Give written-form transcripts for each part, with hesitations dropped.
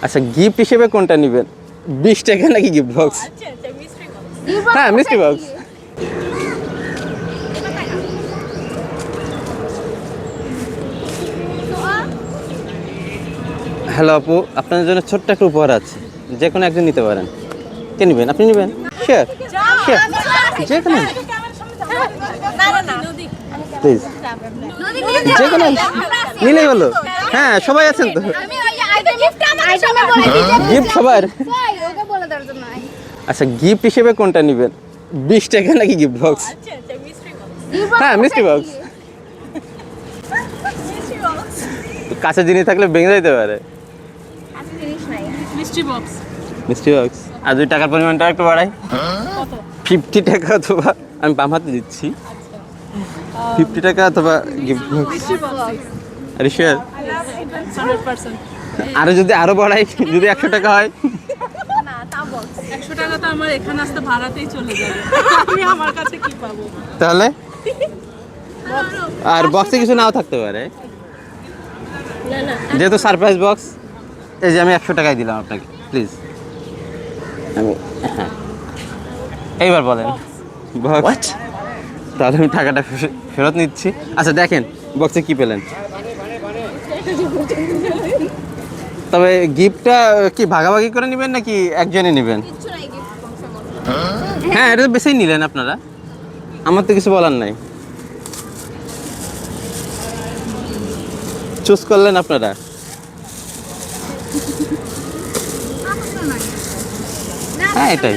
আচ্ছা, গিফট হিসেবে কোনটা নেবেন? 20 টাকা নাকি গিফট বক্স? হ্যাঁ, মিস্ট্রি বক্স। হ্যালো আপু, আপনার জন্য ছোট্ট একটা উপহার আছে, যে কোনো একজন নিতে পারেন। কে নেবেন? আপনি নেবেন? শিওর শিওর, যে কোনো প্লিজ, যে কোনো নিলেই হলো। হ্যাঁ, সবাই আছেন তো? গিফট সবার। আচ্ছা, গিফট হিসেবে কোনটা নেবেন? 20 টাকা নাকি গিফট বক্স? হ্যাঁ, মিস্ট্রি বক্স। কাছে জিনিস থাকলে ভেঙে যেতে পারে। মিষ্টি বক্স। Mystery box. আর যদি টাকার পরিমাণটা একটু বাড়াই, 50 টাকা অথবা, আমি বাম হাতে দিচ্ছি, 50 টাকা অথবা গিফট বক্স। মিষ্টি বক্স। আরে শিওর? 100%। আরো যদি আরো বাড়াই, যদি 100 টাকা হয়? 100 টাকা তো আমার এখানে আসতে ভাড়াতেই চলে যাবে। আমি আমার কাছে কি পাবো? তাহলে আর বক্সে কিছু নাও থাকতে পারে, যেহেতু সারপ্রাইজ বক্স। এই যে আমি 100 টাকায় দিলাম আপনাকে, প্লিজ। আমি, হ্যাঁ, এইবার বলেন বক্স। তাহলে আমি টাকাটা ফেরত নিচ্ছি। আচ্ছা দেখেন, বক্সে কি পেলেন। তবে গিফটটা কি ভাগাভাগি করে নেবেন নাকি একজনই নেবেন? হ্যাঁ, এটা তো বেশি নিলেন আপনারা, আমার তো কিছু বলার নাই। চুজ করলেন আপনারা। হ্যাঁ, এটাই।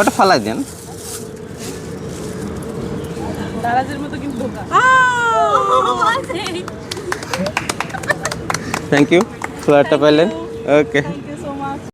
ওটা ফালাই দেন। দারাজের মতো কিন্তু বোকা। থ্যাংক ইউ, ফ্লাওয়ারটা পাইলেন। ওকে।